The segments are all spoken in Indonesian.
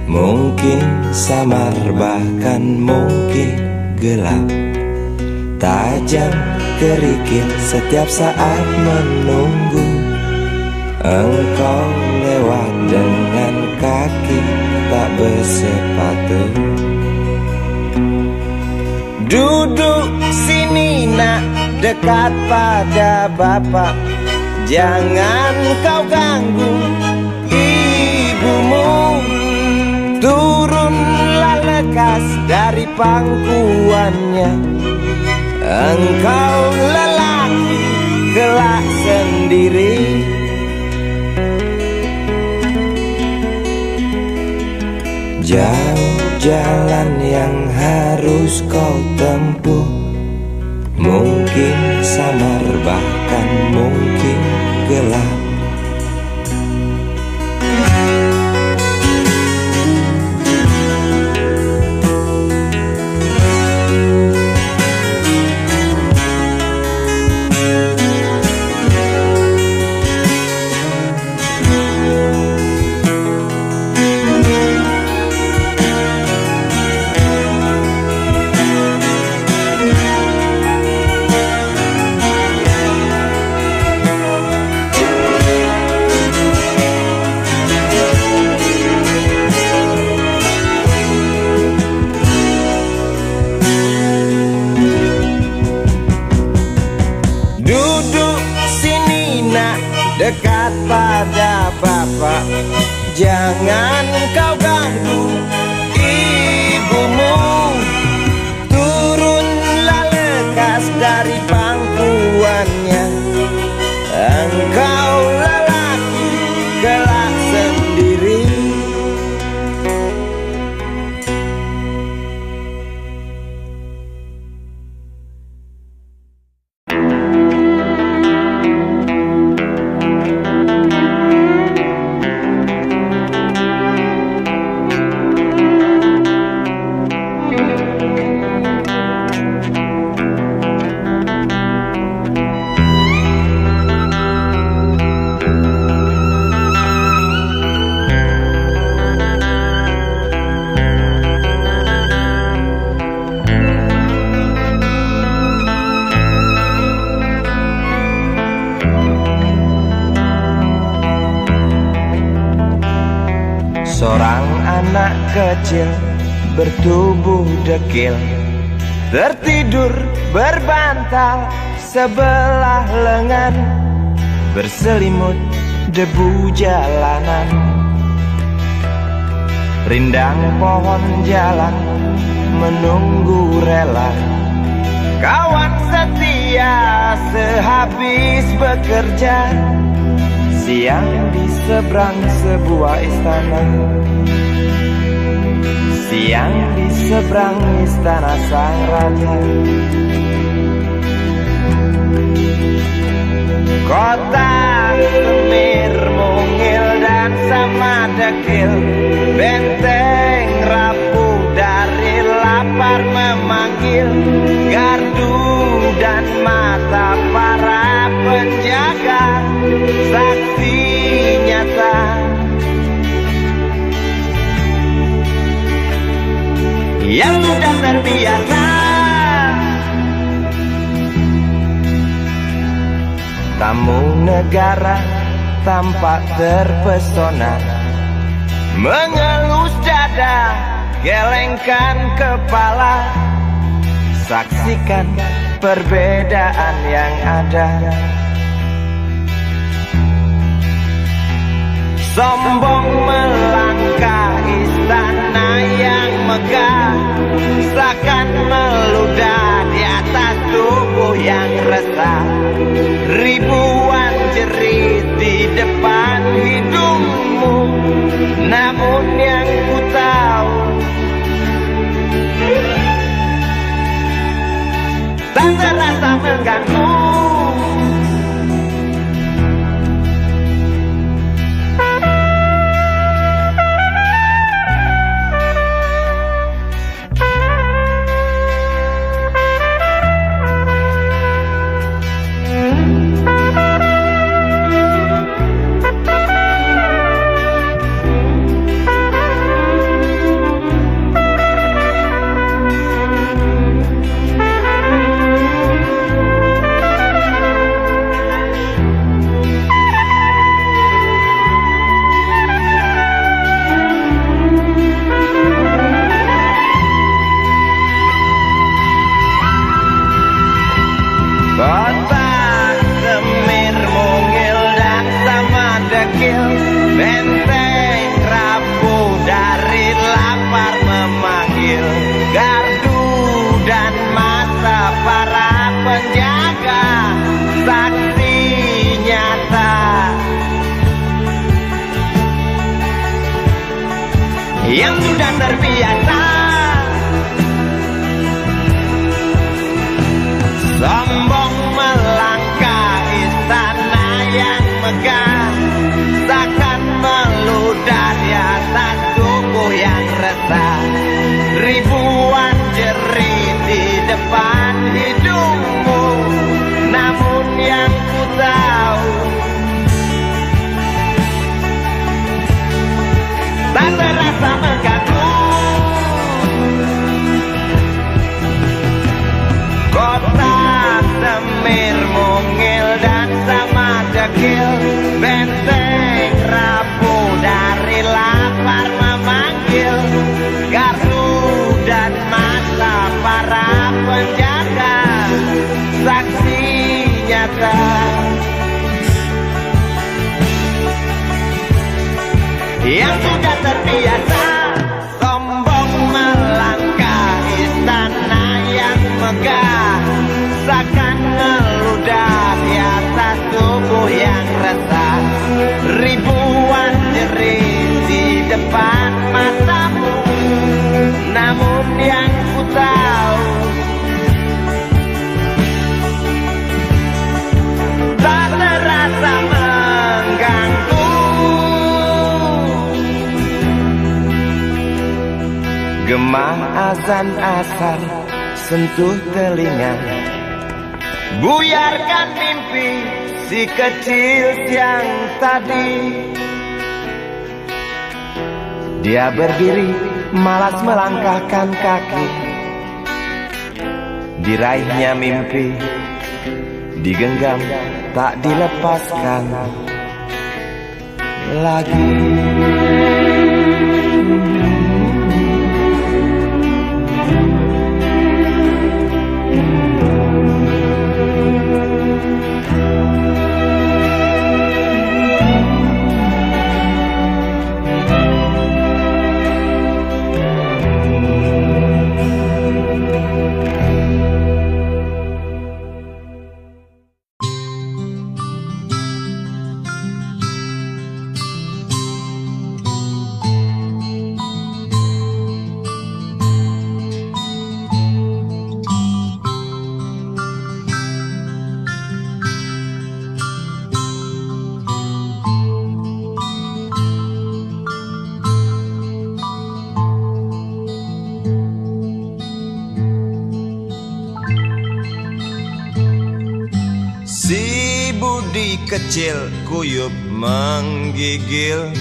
Mungkin samar bahkan mungkin gelap, tajam kerikil setiap saat menunggu engkau lewat dengan kaki tak bersepatu. Duduk sini nak, dekat pada bapak, jangan kau ganggu ibumu. Turunlah lekas dari pangkuannya, engkau lelaki kelak sendiri. Jauh jalan yang harus kau tempuh, mungkin samar bahkan mungkin gelap. Dekat pada bapak, jangan kau ganggu ibumu. Turunlah lekas dari pangkuannya, engkau lelaki kelak sendiri. Seorang anak kecil bertubuh dekil, tertidur berbantal sebelah lengan, berselimut debu jalanan. Rindang pohon jalan menunggu rela, kawan setia sehabis bekerja. Siang di seberang sebuah istana, siang di seberang istana sang raja. Kota Semir mungil dan sama dekil, benteng rapuh dari lapar memanggil. Gardu dan mata para penjaga, saksi nyata yang sudah terbiasa. Tamu negara tampak terpesona, mengelus dada, gelengkan kepala, saksikan perbedaan yang ada. Sombong melangkah istana yang megah, seakan meludah di atas tubuh yang resah. Ribuan jerit di depan hidungmu, namun yang ku tahu tak terasa mengganggu. Benteng rapuh dari lapar memanggil, gardu dan mata para penjaga, saksi nyata yang sudah terbiasa sombong melangkah istana yang megah, takkan meludah di atas tubuh yang resah. Ribuan jerit di depan hidungmu, namun yang ku tahu tak terasa mengganggu. Kota Semir mungil dan sama dekil, benteng rapuh dari lapar memanggil, gardu dan mata para penjaga, saksi nyata yang sudah terbiasa sombong melangkah istana yang megah, takkan ngeludah di atas tubuh yang resah. Ribuan jerit di depan matamu, namun yang ku tahu tak terasa mengganggu. Gema azan asar sentuh telinga, buyarkan mimpi si kecil siang tadi. Dia berdiri malas melangkahkan kaki, diraihnya mimpi digenggam tak dilepaskan lagi. Kecil kuyup menggigil,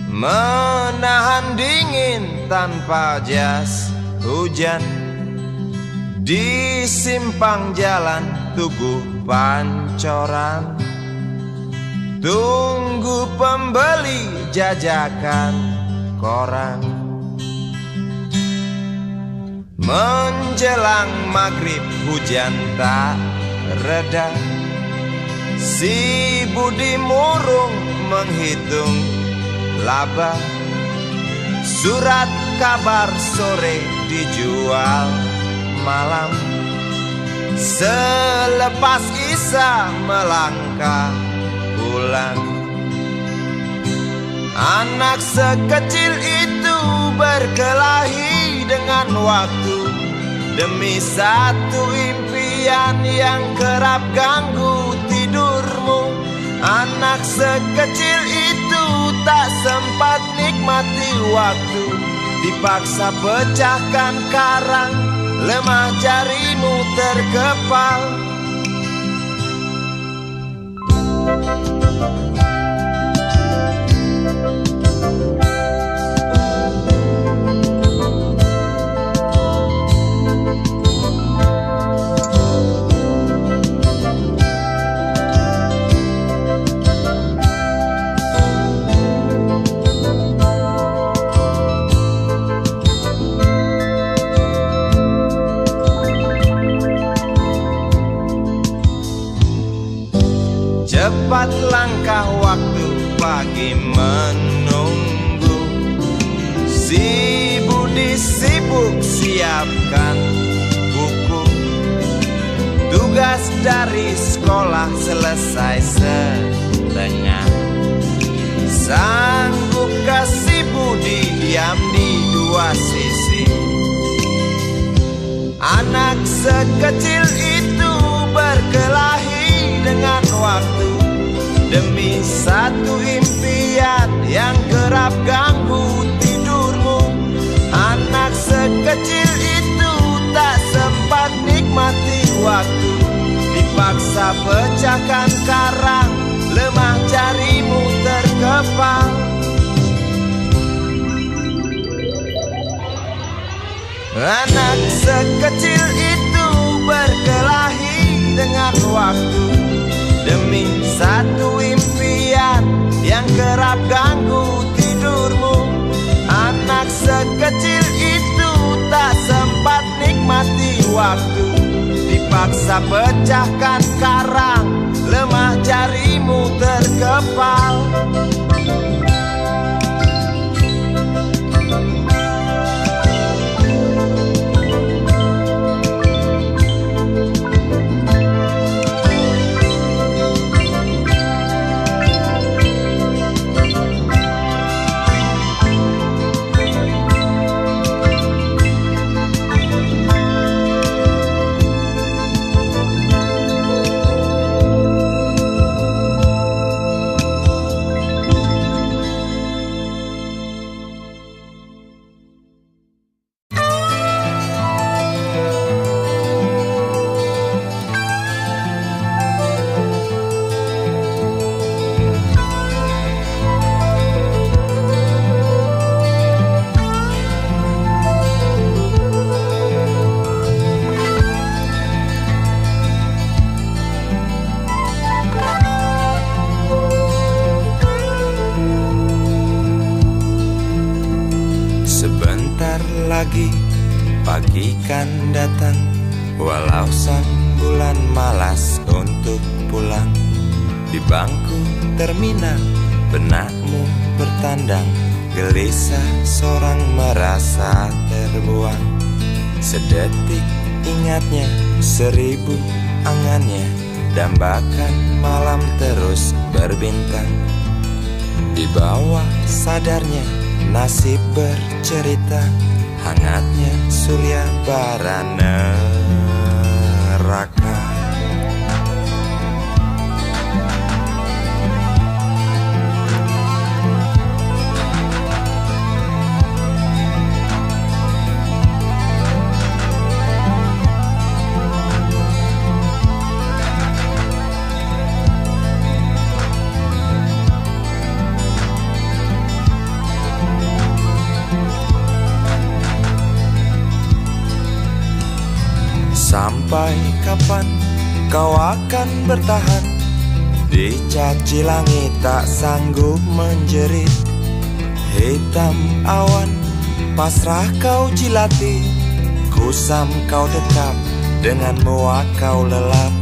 menahan dingin tanpa jas hujan. Di simpang jalan Tugu Pancoran, tunggu pembeli jajakan koran. Menjelang maghrib hujan tak reda, si Budi murung menghitung laba. Surat kabar sore dijual malam, selepas Isa melangkah pulang. Anak sekecil itu berkelahi dengan waktu demi satu impian yang kerap ganggu tidurmu. Anak sekecil itu tak sempat nikmati waktu, dipaksa pecahkan karang, lemah jarimu terkepal. lagi menunggu. Si Budi sibuk siapkan buku. Tugas dari sekolah selesai setengah. Sanggup kasih Budi diam di dua sisi. Anak sekecil itu berkelahi dengan waktu demi satu impian yang kerap ganggu tidurmu. Anak sekecil itu tak sempat nikmati waktu, dipaksa pecahkan karang, lemah jarimu terkepal. Anak sekecil itu berkelahi dengan waktu demi satu impian yang kerap ganggu tidurmu. Anak sekecil itu tak sempat nikmati waktu, dipaksa pecahkan karang, lemah jarimu terkepal. Lagi pagi kan datang, walau sang bulan malas untuk pulang. Di bangku terminal benakmu bertandang, gelisah seorang merasa terbuang. Sedetik ingatnya, seribu angannya, dambakan malam terus berbintang. Di bawah sadarnya nasib bercerita, hangatnya surya bara neraka. Sampai kapan kau akan bertahan? Dicaci langit tak sanggup menjerit. Hitam awan pasrah kau jilati, kusam kau dekap, dengan muak kau lelap.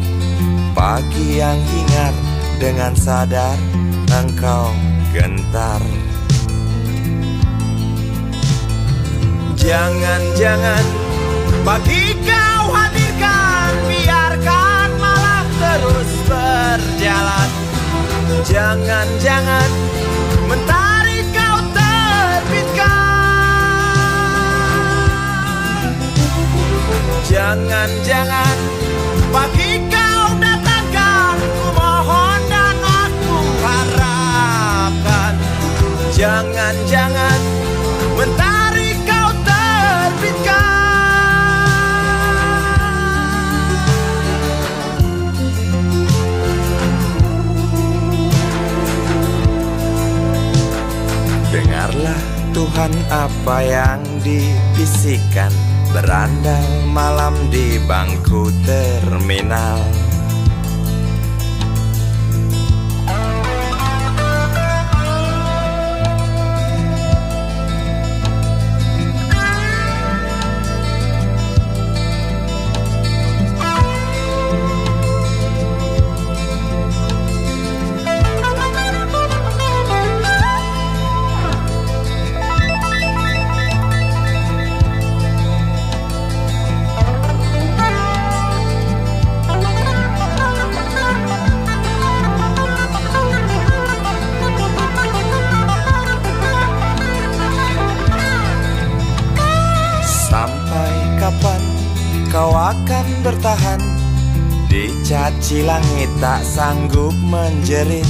Pagi yang hingar, dengan sadar engkau gentar. Jangan-jangan pagi kau hadirkan, biarkan malam terus berjalan. Jangan-jangan mentari kau terbitkan. Jangan-jangan pagi kau datangkan, ku mohon dan aku harapkan. Jangan-jangan mentari kau terbitkan. Dengarlah Tuhan apa yang dibisikkan, berandal malam di bangku terminal. Caci langit tak sanggup menjerit,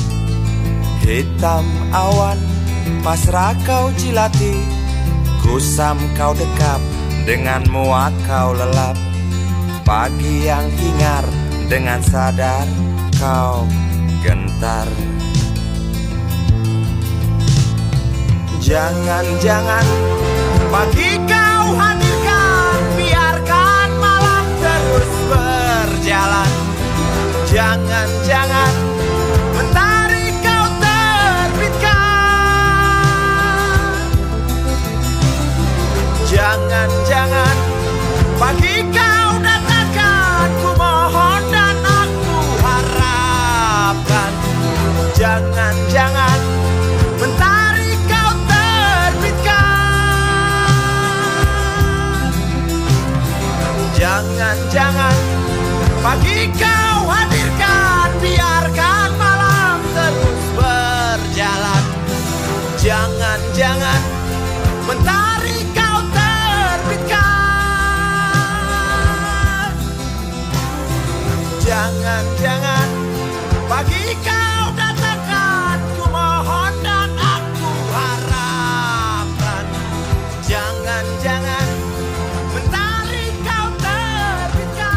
hitam awan pasrah kau cilati. Kusam kau dekap, dengan muak kau lelap. Pagi yang hingar, dengan sadar kau gentar. Jangan-jangan pagi kau hadirkan, biarkan malam terus berjalan. Jangan-jangan mentari kau terbitkan. Jangan-jangan pagi kau datangkan, ku mohon dan aku harapkan. Jangan-jangan mentari kau terbitkan. Jangan-jangan pagi kau hadirkan, biarkan malam terus berjalan. Jangan-jangan mentari kau terbitkan. Jangan-jangan pagi kau datangkan, ku mohon dan aku harapkan. Jangan-jangan mentari kau terbitkan.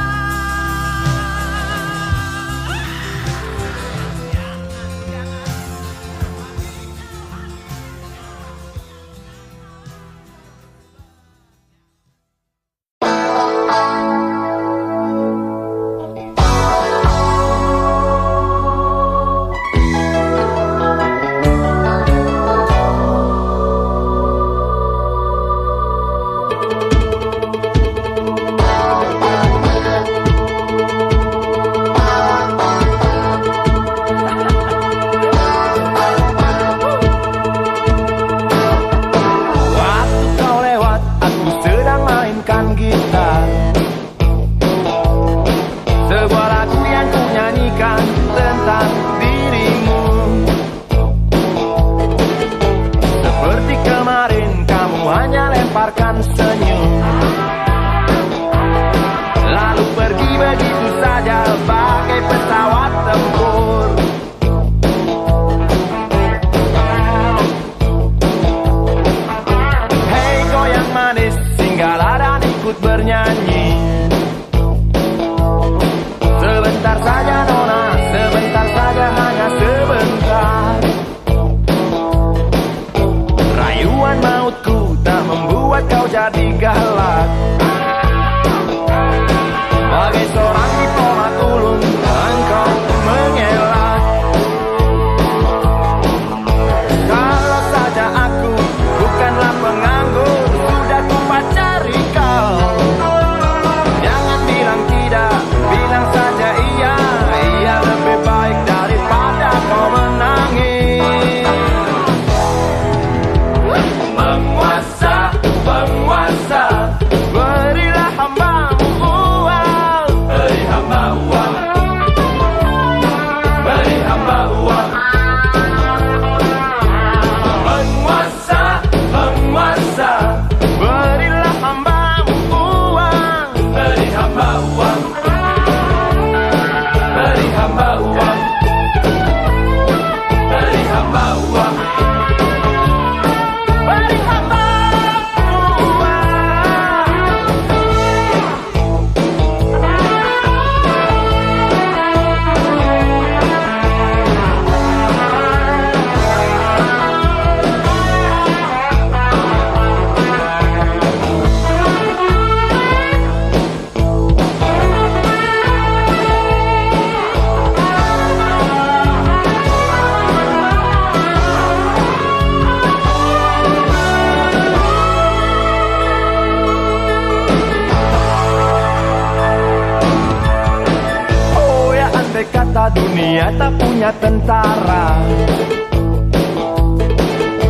Dunia tak punya tentara,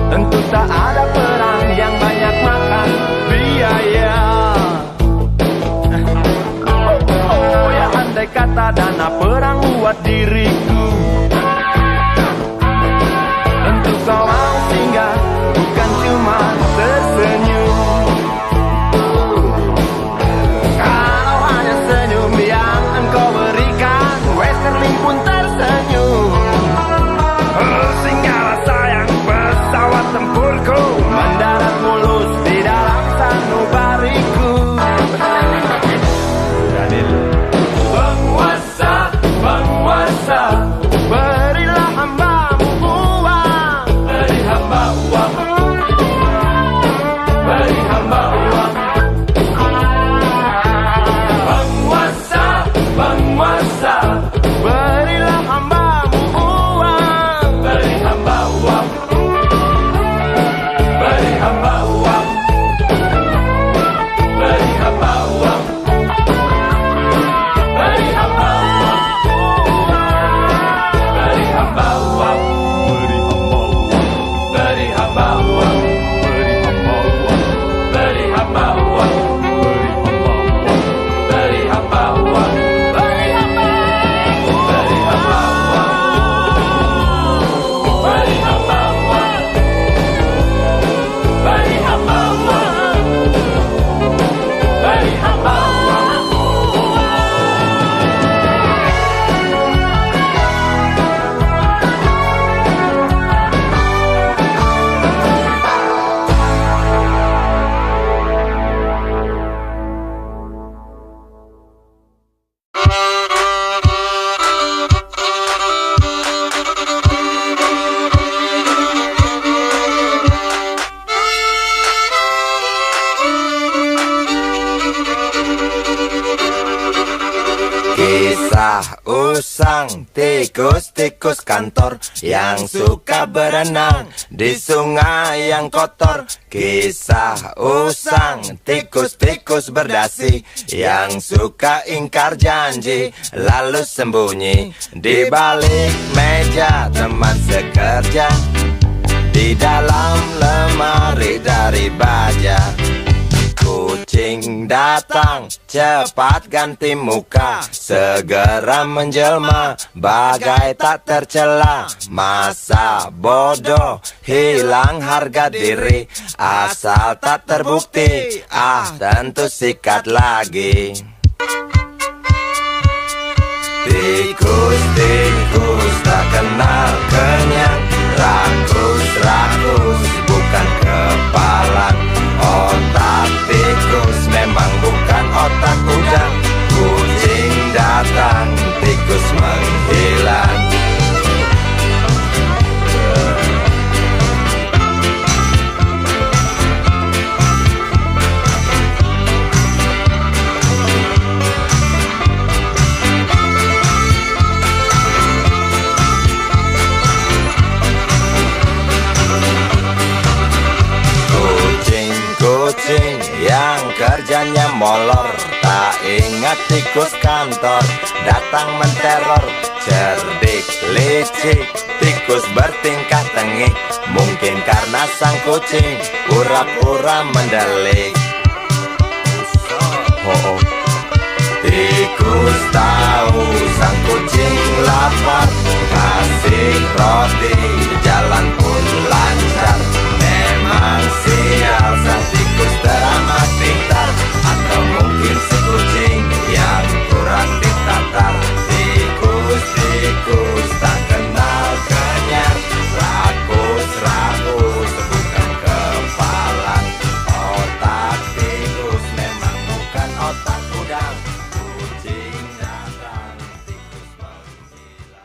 tentu tak ada perang yang banyak makan biaya. Oh ya, andai kata dana perang buat diriku, tentu kau mau singgah, bukan cuma tersenyum. Kalau hanya senyum yang engkau berikan, usang, tikus-tikus kantor yang suka berenang di sungai yang kotor. Kisah usang, tikus-tikus berdasi yang suka ingkar janji lalu sembunyi di balik meja teman sekerja, di dalam lemari dari baja. Kucing datang, cepat ganti muka, segera menjelma, bagai tak tercela. Masa bodoh, hilang harga diri, asal tak terbukti, tentu sikat lagi. Tikus-tikus tak kenal kenyang, rakus-rakus bukan kepala. Otak tikus memang bukan otak udang. Kucing datang, tikus menghilang. Kucing yang kerjanya molor, tak ingat tikus kantor datang menteror. Cerdik, licik, tikus bertingkah tengik, mungkin karena sang kucing pura-pura mendelik. Tikus tahu sang kucing lapar, kasih roti, jalan pun lancar. Memang sial sang tikus teramat pintar, atau mungkin si kucing yang kurang ditatar. Tikus-tikus tak kenal kenyang, rakus-rakus bukan kepala. Otak tikus memang bukan otak udang. Kucing datang, tikus menghilang.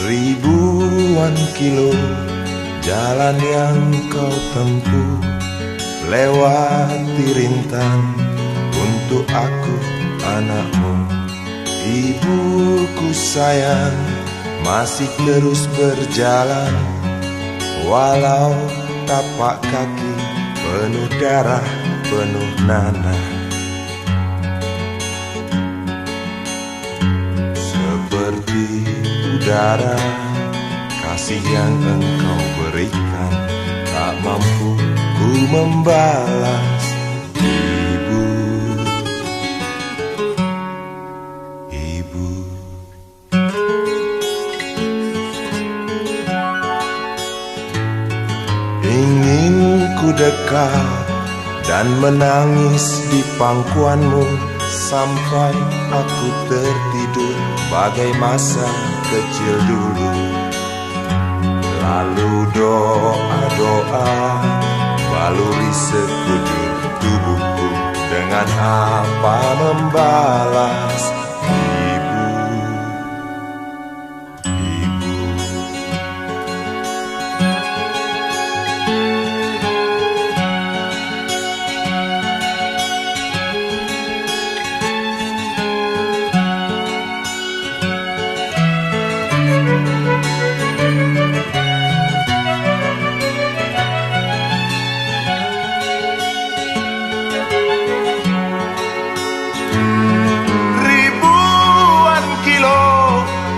Ribuan kilo jalan yang kau tempuh, lewati rintang untuk aku anakmu. Ibuku sayang, masih terus berjalan, walau tapak kaki penuh darah, penuh nanah. Seperti udara, kasih yang engkau berikan, tak mampu ku membalas. Ibu, ibu. Ingin ku dekat dan menangis di pangkuanmu, sampai aku tertidur bagai masa kecil dulu. Lalu doa-doa baluri sekujur tubuhku, dengan apa membalas. Ibu, ibu.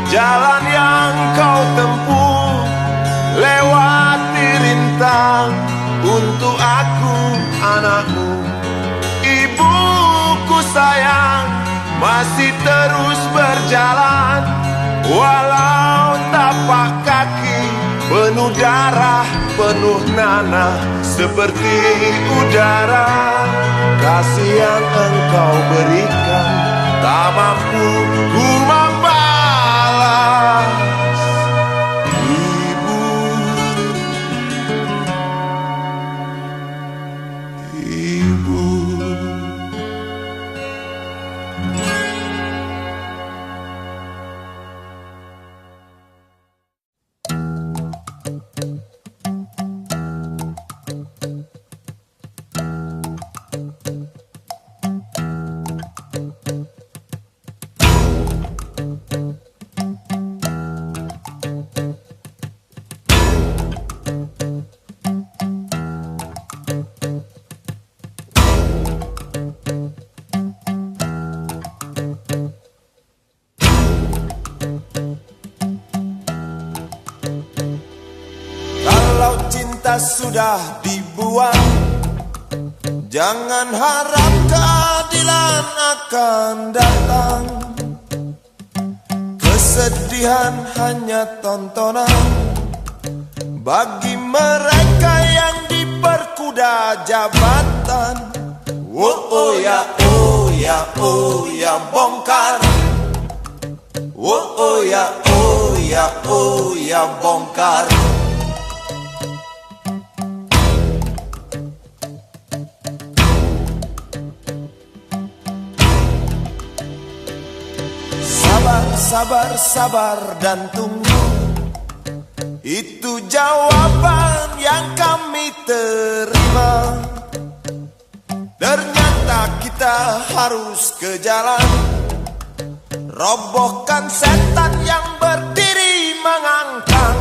Jalan yang kau tempuh, lewati rintang untuk aku anakmu. Ibuku sayang, masih terus berjalan, walau tapak kaki penuh darah, penuh nanah. Seperti udara, kasih yang engkau berikan, tak mampu ku membalas. Ibu, jas sudah dibuang. Jangan harap keadilan akan datang. Kesedihan hanya tontonan bagi mereka yang diperkuda jabatan. Oh ya, oh ya, oh ya, bongkar. Oh ya, oh ya, oh ya, bongkar. Sabar, sabar, sabar dan tunggu. Itu jawaban yang kami terima. Ternyata kita harus ke jalan, robohkan setan yang berdiri mengangkang.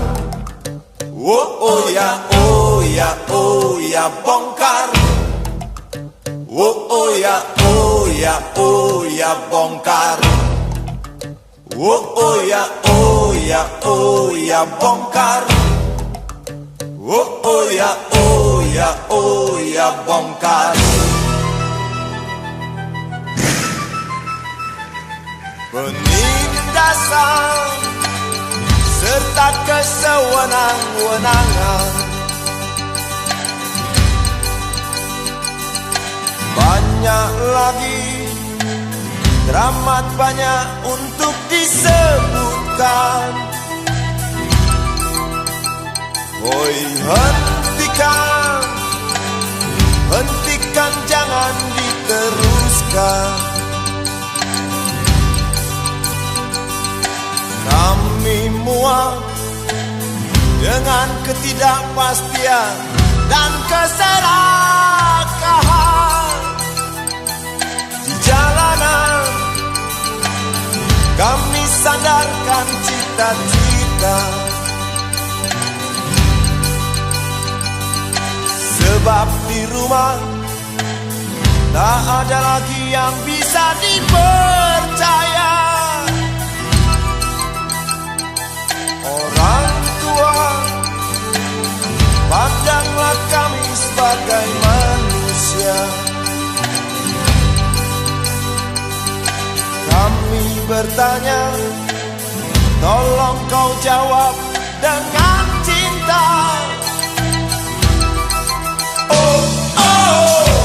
Oh ya, oh ya, oh ya, bongkar. Oh ya, oh ya, oh ya, bongkar. Oh ya, oh ya, oh ya, bongkar. Oh ya, oh ya, oh ya, bongkar. Penindasan serta kesewenang-wenangan, banyak lagi, teramat banyak untuk disebutkan. Hoi, hentikan, hentikan, jangan diteruskan. Kami muak dengan ketidakpastian dan keserakahan di jalanan. Kami sandarkan cita-cita, sebab di rumah tak ada lagi yang bisa dipercaya. Orang tua, pandanglah kami sebagai manusia. Kami bertanya, tolong kau jawab dengan cinta. Oh, oh.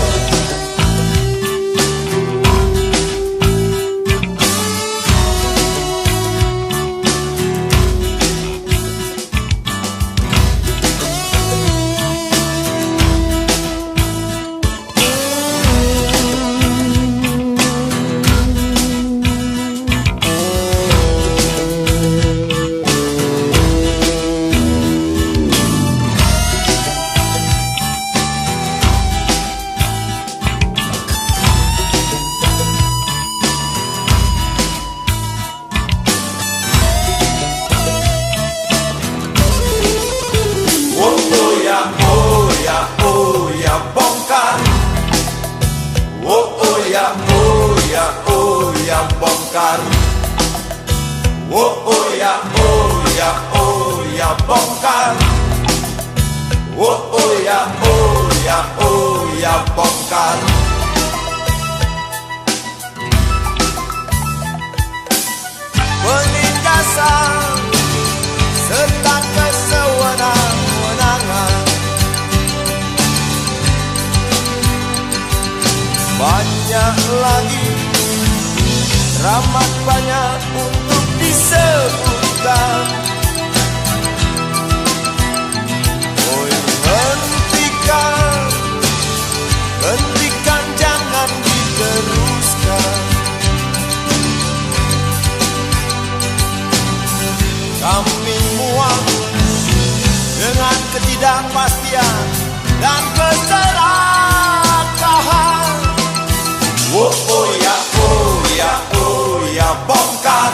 Bongkar. Oh ya, oh ya, oh ya, bongkar. Oh ya, oh ya, oh ya, bongkar. Penindasan serta kesewenang-wenangan, banyak lagi, teramat banyak untuk disebutkan. Oh, hentikan, hentikan, jangan diteruskan. Kami muak dengan ketidakpastian dan keserakahan. Oh ya, oh ya, oh ya, bongkar.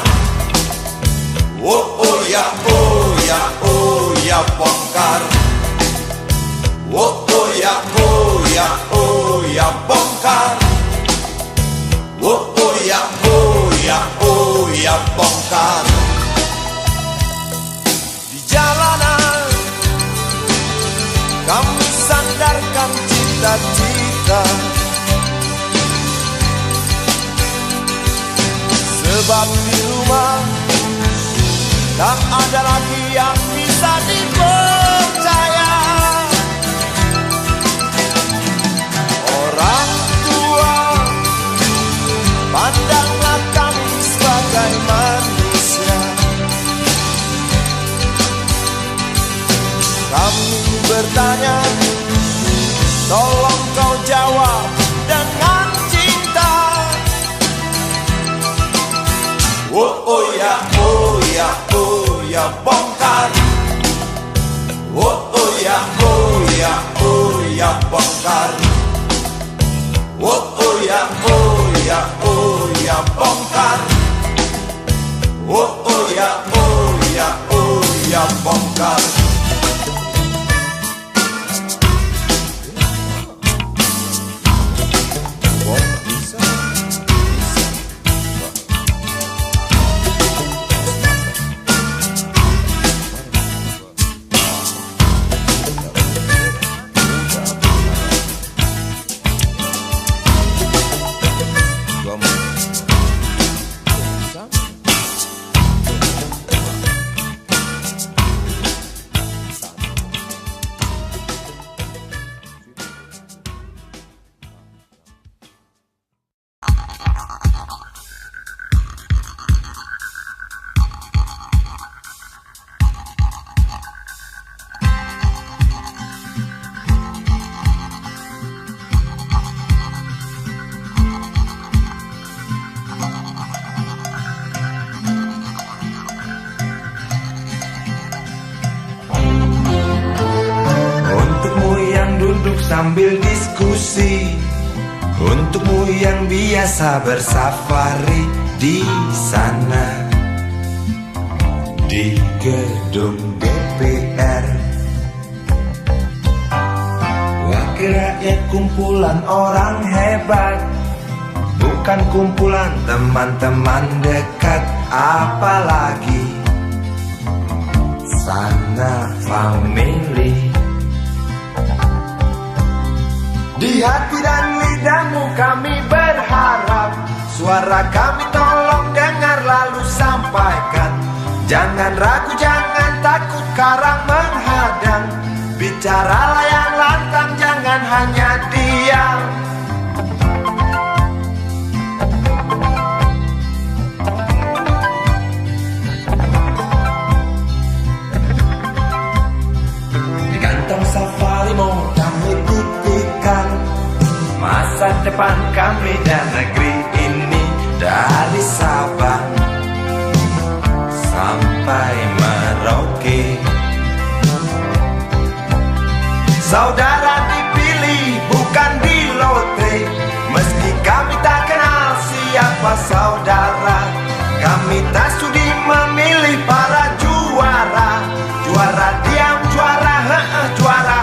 Oh ya, oh ya, oh ya, bongkar. Oh ya, oh ya, oh ya, bongkar. Oh ya, oh ya, oh ya, bongkar. Di jalanan sukacita. Sebab di rumah tak ada lagi yang bisa dipercaya. Orang tua, pandanglah kami sebagai manusia. Kami bertanya, tolong kau jawab dengan cinta. Oh ya, oh ya, oh ya, bongkar. Oh ya, oh ya, oh ya, bongkar. Oh ya, oh ya, oh ya, bongkar. Oh ya, oh ya, oh ya, bongkar. Sambil diskusi, untukmu yang biasa bersafari di sana, di gedung DPR. Wakil rakyat kumpulan orang hebat, bukan kumpulan teman-teman dekat. Apalagi sana family. Di hati dan lidahmu kami berharap, suara kami tolong dengar lalu sampaikan. Jangan ragu, jangan takut karang menghadang. Bicaralah yang lantang, jangan hanya diam. Di kantong safarimu kami titipkan masa depan kami dan negeri ini, dari Sabang sampai Merauke. Saudara dipilih bukan di lotre, meski kami tak kenal siapa saudara. Kami tak sudi memilih para juara. Juara diam, juara juara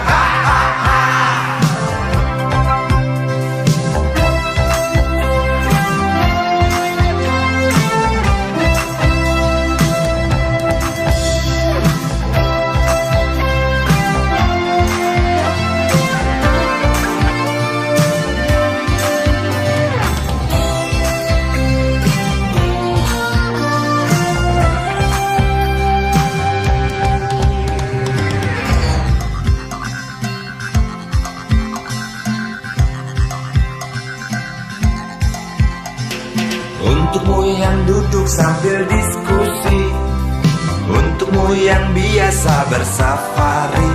Untukmu yang duduk sambil diskusi, untukmu yang biasa bersafari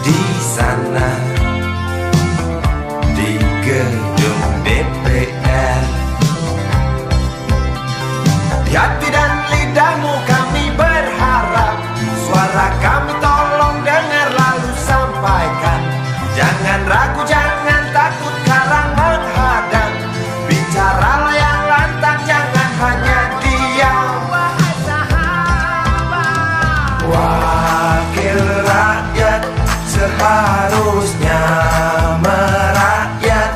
di sana, di gedung DPR. Di hati dan lidahmu kami berharap, suara kami tolong dengar lalu sampaikan. Jangan ragu, jangan takut karang menghadang. Bicaralah yang lantang, jangan hanya diam. Wakil rakyat seharusnya merakyat,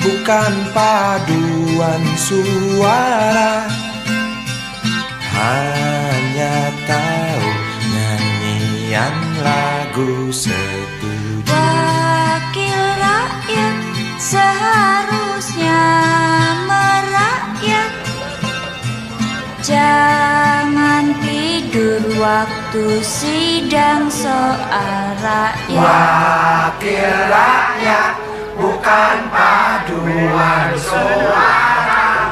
bukan paduan suara. Hanya tahu nyanyian lagu setuju. Wakil rakyat seharusnya merakyat. Jangan tidur waktu sidang soal rakyat. Wakil rakyat bukan paduan suara.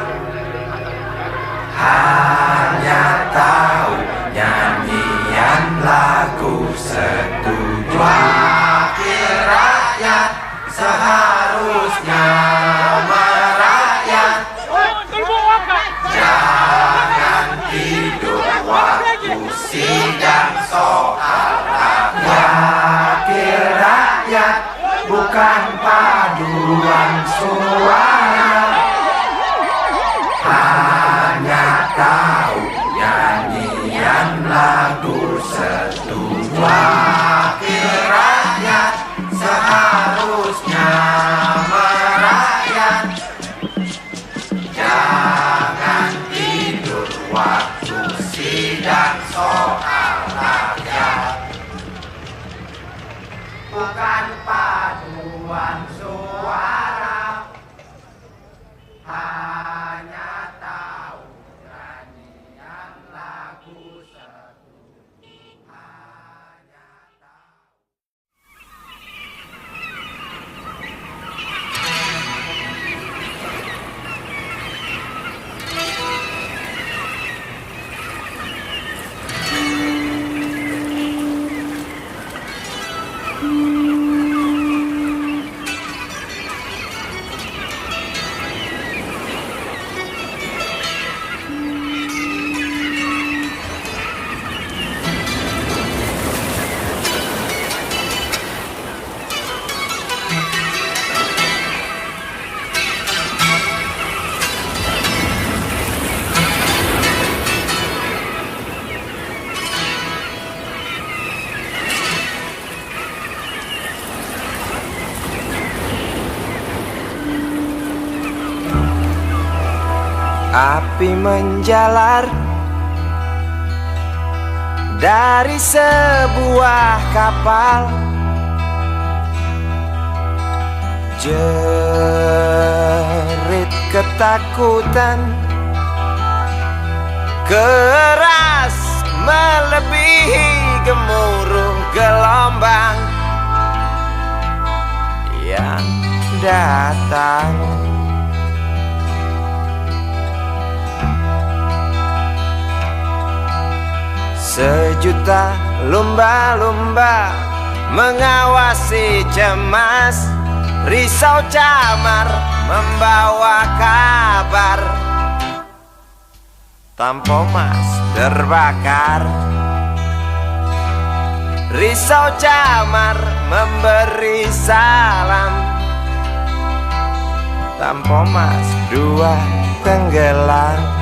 Hanya tahu nyanyian lagu setuju. Wakil rakyat seharusnya merakyat. Jangan tidur waktu sidang soal rakyat. Wakil rakyat bukan paduan suara. Hanya tahu nyanyian lagu setuju. Wakil rakyat seharusnya merakyat. Jangan tidur waktu sidang soal rakyat. Bukan paduan suara. Hanya tahu nyanyian lagu setuju. Hanya tahu. Api menjalar dari sebuah kapal. Jerit ketakutan keras melebihi gemuruh gelombang yang datang. Sejuta lumba-lumba mengawasi cemas, risau camar membawa kabar. Tampomas terbakar, risau camar memberi salam. Tampomas dua tenggelam.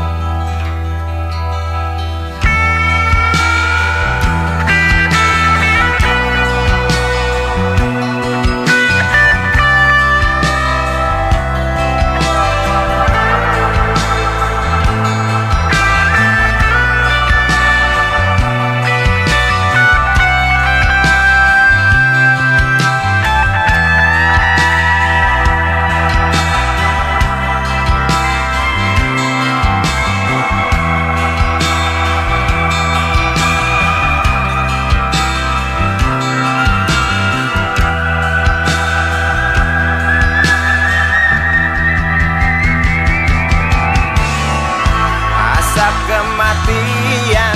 Kematian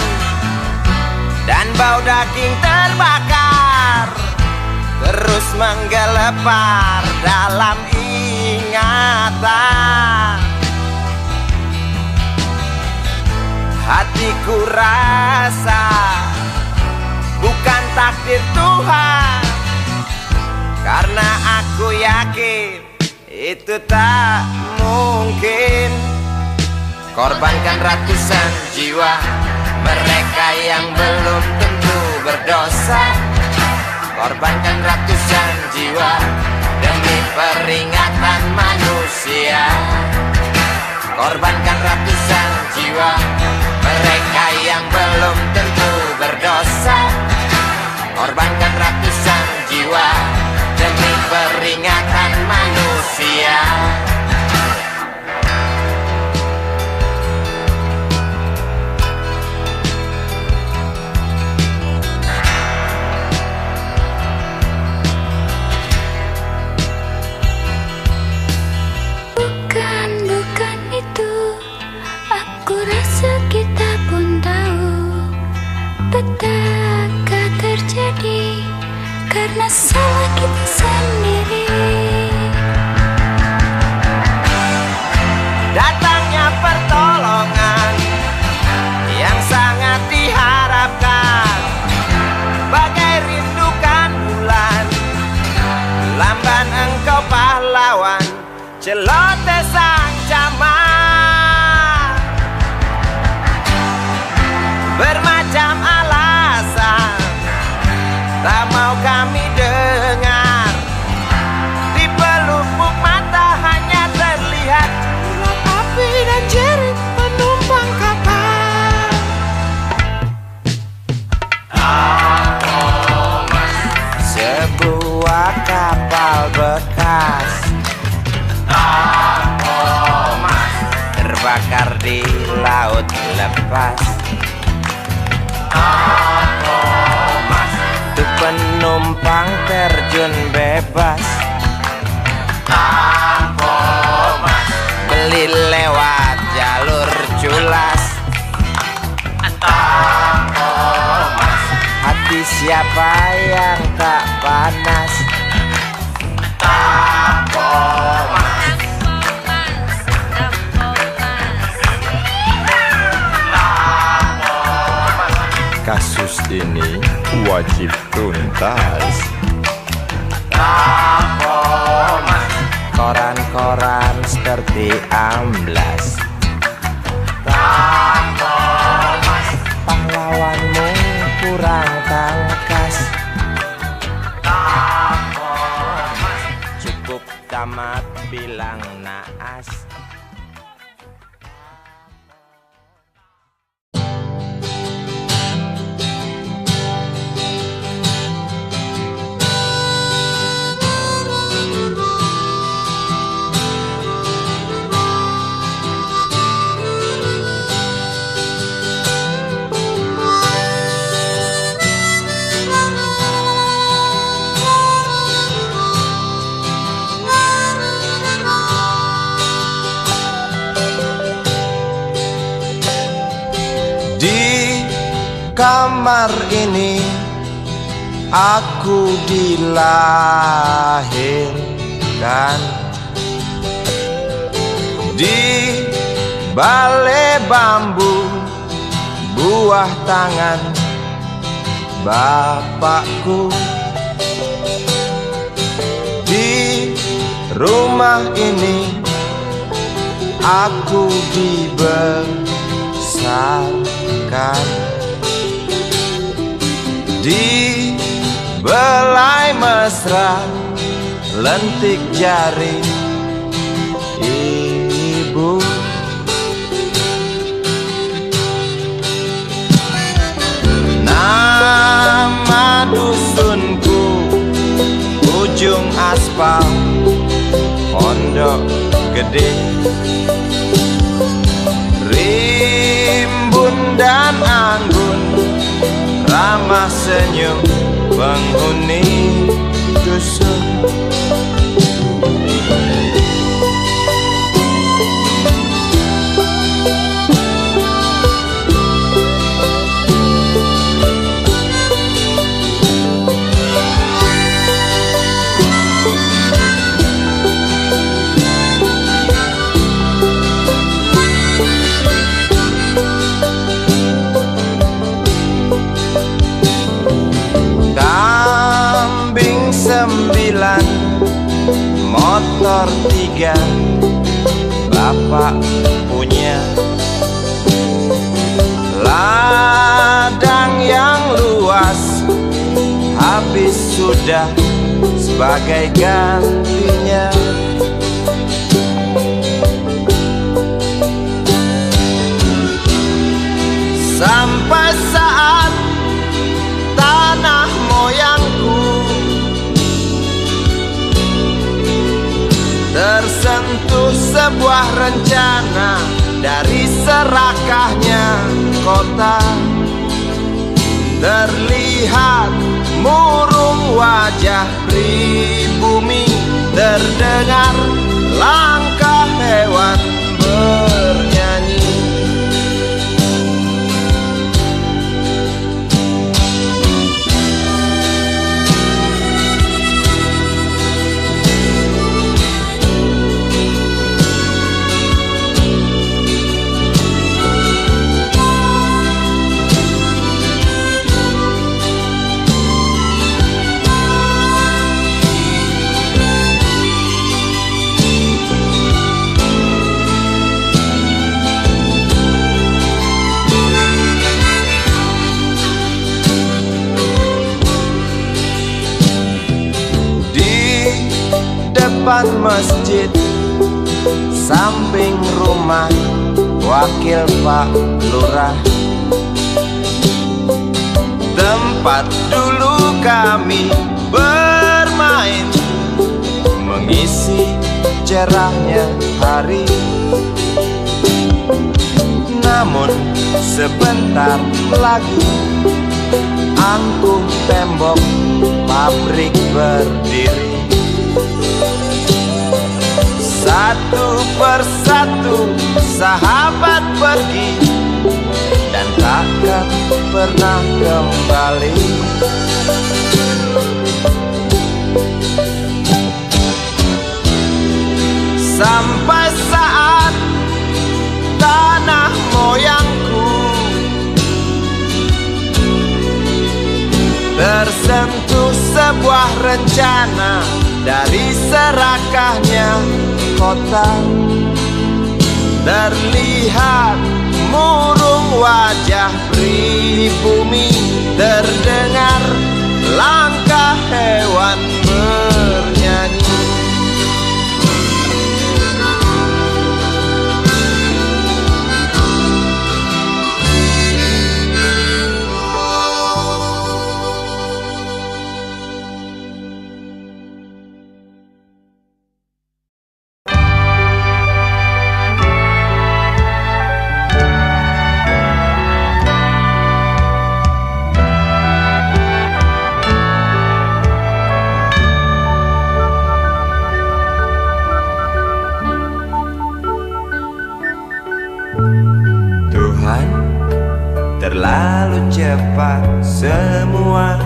dan bau daging terbakar terus menggelepar dalam ingatan. Hatiku rasa bukan takdir Tuhan, karena aku yakin itu tak mungkin. Korbankan ratusan jiwa mereka yang belum tentu berdosa. Korbankan ratusan jiwa demi peringatan manusia. Korbankan ratusan jiwa mereka yang belum tentu berdosa. Korbankan ratusan jiwa demi peringatan manusia. Bukan itu, aku rasa kita pun tahu petaka terjadi karena salah kita sendiri. Datangnya pertolongan yang sangat diharapkan, bagai rindukan bulan, lamban engkau pahlawan, celoteh sang camat. Bermacam alasan tak mau kami dengar, di pelupuk mata hanya terlihat ulat api dan jerit penumpang kapal. Sebuah kapal bekas terbakar di laut lepas. Untuk penumpang terjun bebas, beli lewat jalur culas. Hati siapa yang tak panas? Kasus ini wajib tuntas. Koran-koran seperti amblas. Pahlawanmu kurang tangkas. Cukup tamat bilang naas. Kamar ini aku dilahirkan, di balai bambu buah tangan bapakku. Di rumah ini aku dibesarkan, di belai mesra lentik jari ibu. Nama dusunku ujung aspal Pondok Gede. Rimbun dan anggun ramah senyum penghuni dusun. Sembilan, motor 3 bapak punya. Ladang yang luas habis sudah sebagai gantinya. Sampai saat tanah moyangku tersentuh sebuah rencana dari serakahnya kota. Terlihat murung wajah pribumi, terdengar langkah hewan bernyanyi. Depan masjid samping rumah wakil Pak Lurah, tempat dulu kami bermain mengisi cerahnya hari. Namun sebentar lagi angkuh tembok pabrik berdiri. Satu persatu sahabat pergi dan takkan pernah kembali. Sampai saat tanah moyangku tersentuh sebuah rencana dari serakahnya kota. Terlihat murung wajah pribumi, terdengar langkah hewan bernyanyi. Terlalu cepat semua,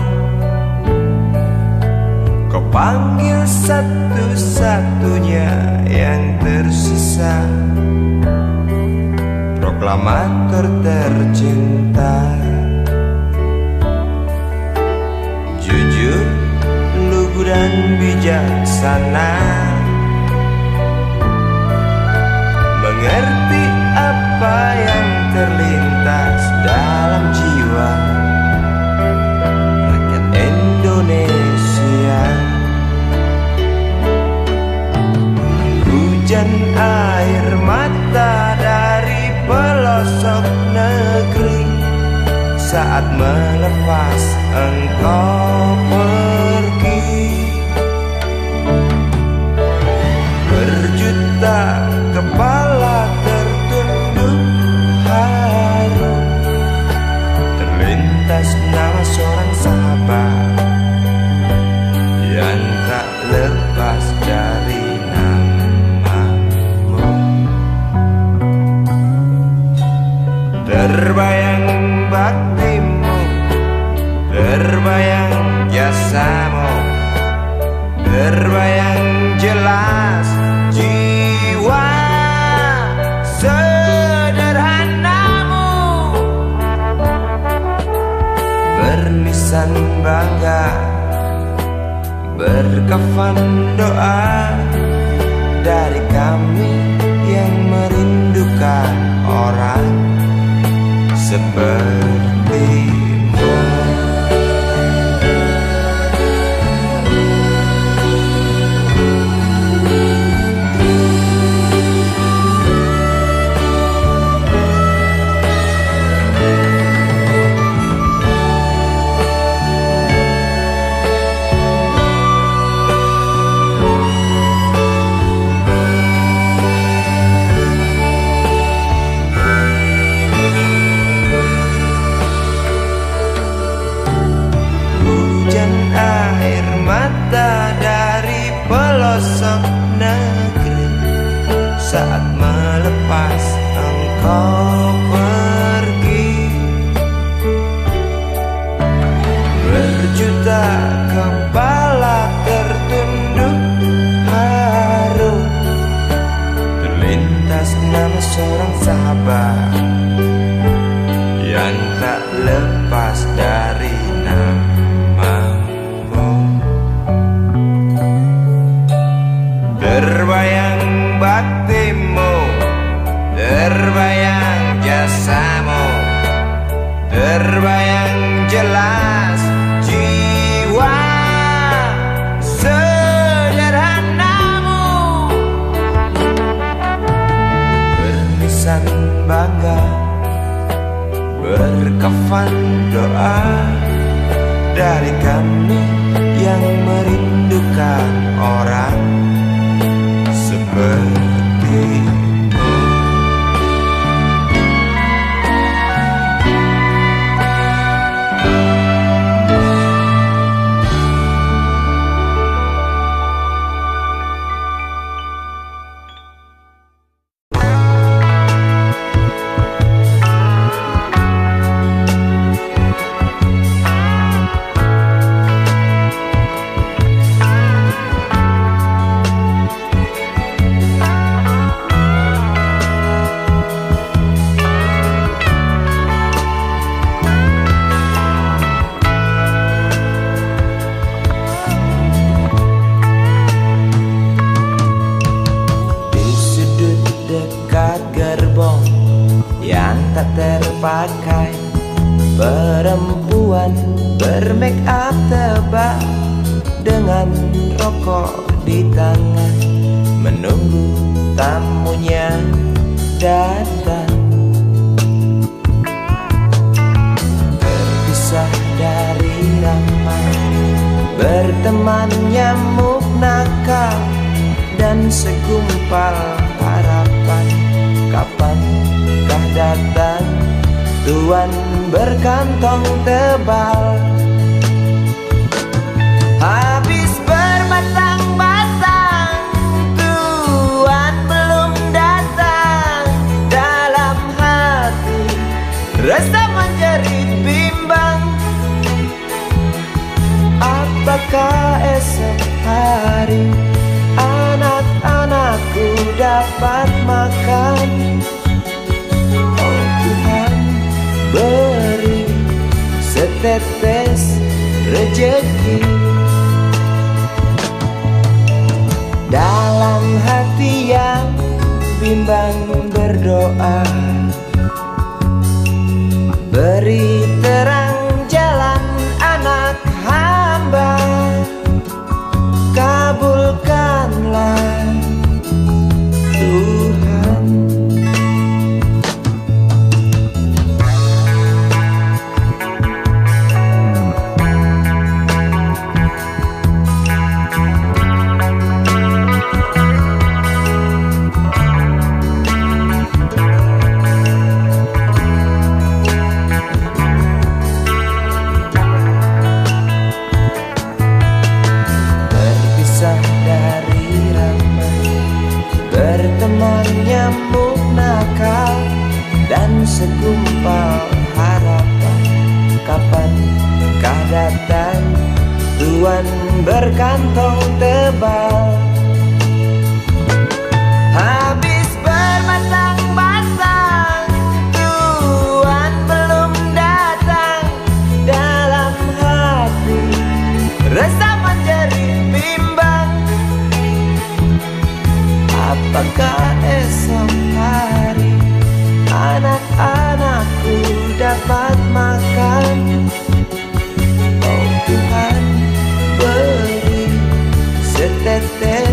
kau panggil satu-satunya yang tersisa, proklamator tercinta. Jujur, lugu dan bijaksana, mengerti apa yang terlintas dalam jiwa rakyat Indonesia. Hujan air mata dari pelosok negeri saat melepas engkau pergi. Berjuta kepala tertunduk haru, terlintas nama seorang sahabat yang tak lepas dari namamu. Terbayang baktimu, terbayang jasamu, terbayang jelas jiwa sederhanamu, berlisan bangga, berkafan doa dari kami yang merindukan orang sepertimu. doa dari kami yang merindukan orang sepertimu. Terpakai perempuan bermake up tebal dengan rokok di tangan menunggu tamunya datang. Terpisah dari ramai berteman nyamuk nakal dan segumpal harapan. Kapankah datang Tuan berkantong tebal? Habis berbatang-batang Tuan belum datang. Dalam hati rasa menjerit bimbang. Apakah esok hari anak-anakku dapat makan? Oh Tuhan, beri setetes rejeki. Dalam hati yang bimbang berdoa, beri terang jalan anak hamba. Kabulkanlah Tuhan. Nyamuk nakal dan segumpal harapan. Kapankah datang Tuan berkantong tebal? Habis berbatang-batang Tuan belum datang. Dalam hati rasa menjerit bimbang. Apakah esok hari anak-anakku dapat makan? Oh Tuhan, beri setetes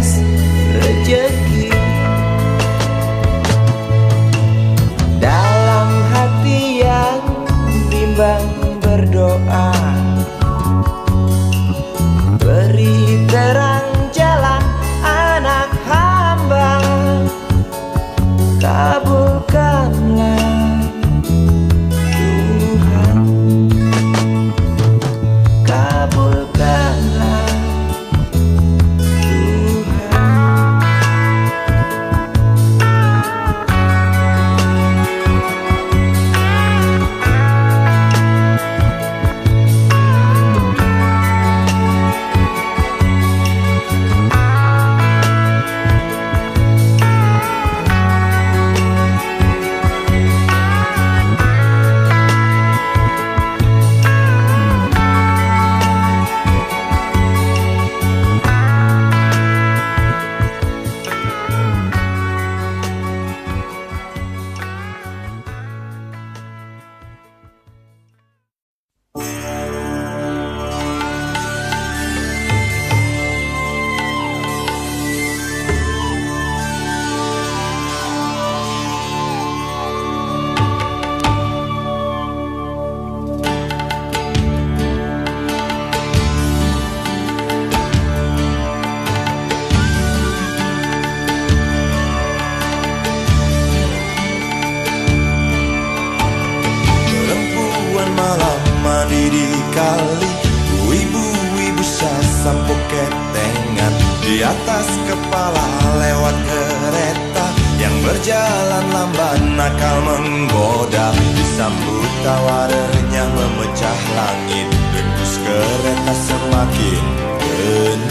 Di atas kepala lewat kereta yang berjalan lamban nakal menggoda. Disambut tawa renyah memecah langit, dembus kereta semakin hening.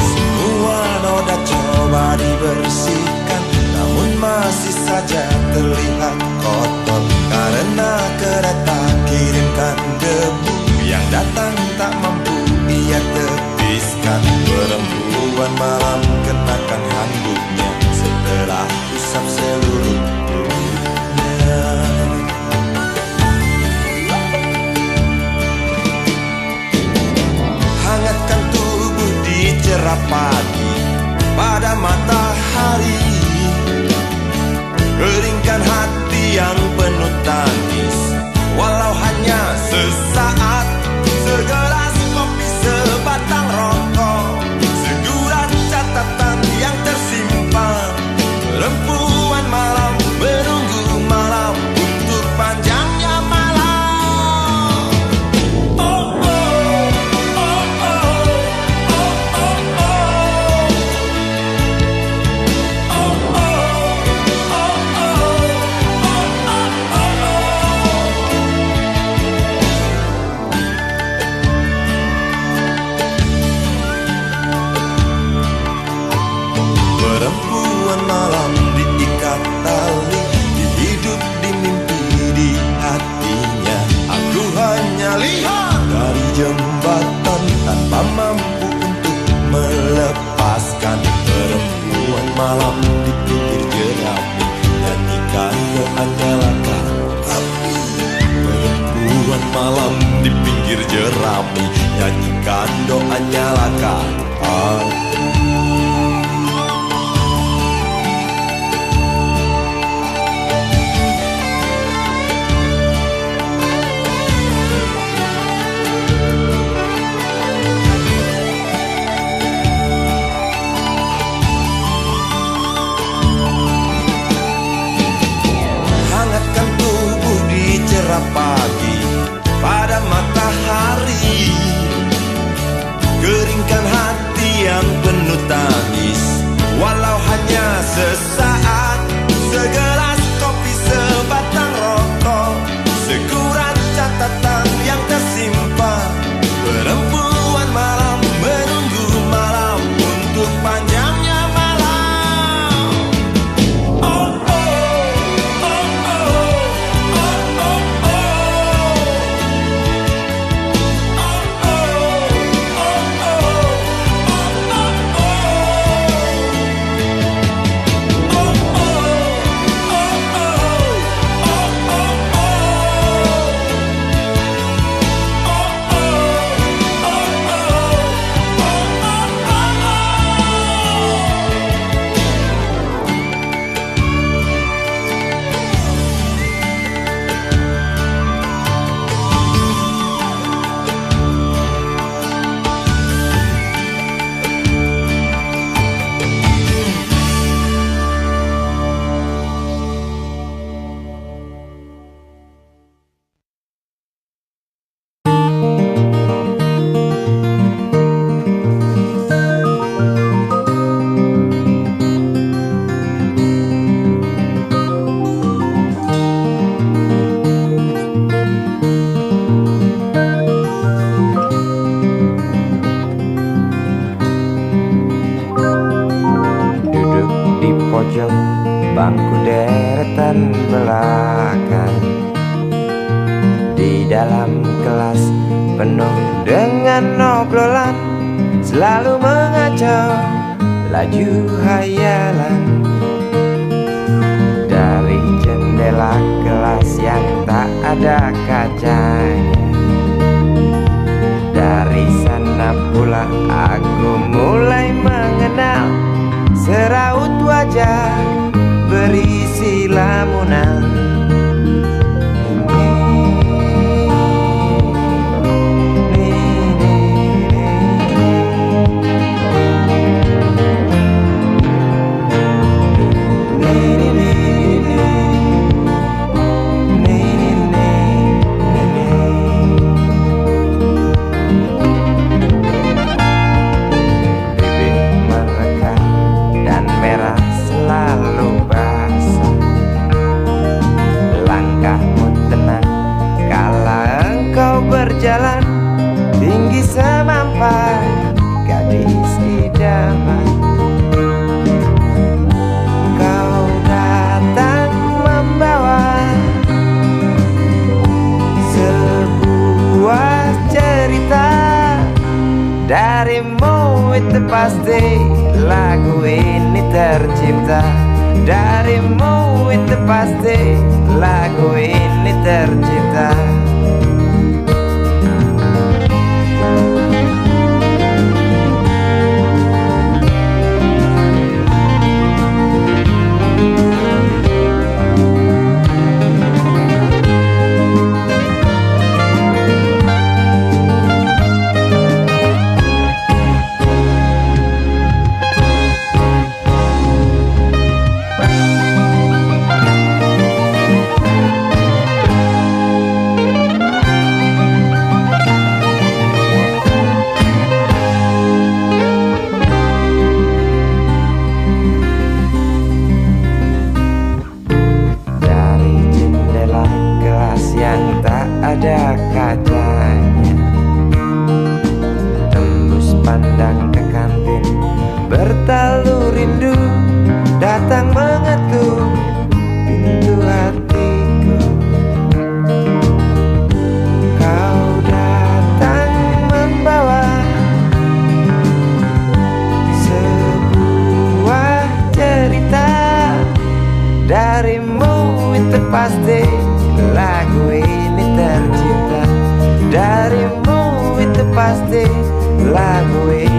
Semua noda coba dibersihkan, namun masih saja terlihat kotor. Karena kereta kirimkan debu yang datang tak mampu ia tepiskan. Perempuan malam kenakan handuknya setelah usap seluruh tubuhnya. Hangatkan tubuh di cerah pagi pada matahari. Keringkan hati yang penuh tangis, walau hanya sesaat. Segelas kopi, sebatang rokok, segurat catatan yang tersimpan. Perempuan malam menunggu malam untuk panjangnya malam. Oh oh, oh oh, oh oh, oh oh. Perempuan malam diikat tali, dihidup, dimimpi, di hatinya. Aku hanya lihat dari jembatan tanpa mampu untuk melepaskan. Perempuan malam di pinggir jerami, nyanyikan doa nyalakan api. Perempuan malam di pinggir jerami, nyanyikan doa nyalakan api. Hangatkan tubuh di cerah pagi pada matahari. Keringkan hati yang penuh tangis, walau hanya sesaat. Segelas kopi, sebatang rokok, segurat catatan yang tersimpan. Perempuan malam menunggu malam untuk panjangnya malam. Oh oh, oh oh, oh oh, oh. pojok bangku deretan belakang. Di dalam kelas penuh dengan obrolan, selalu mengacau laju hayalan. Dari jendela kelas yang tak ada kacanya, dari sana pula aku mulai mengenal seraut wajah berisi lamunan. itu pasti lagu ini tercipta. Darimu itu pasti lagu ini tercipta. Yang tak ada kacanya, tembus pandang ke kantin, bertalu rindu datang mengetuk pintu hatiku. Kau datang membawa sebuah cerita. Darimu itu pasti lagu ini tercipta. Darimu itu pasti lagu ini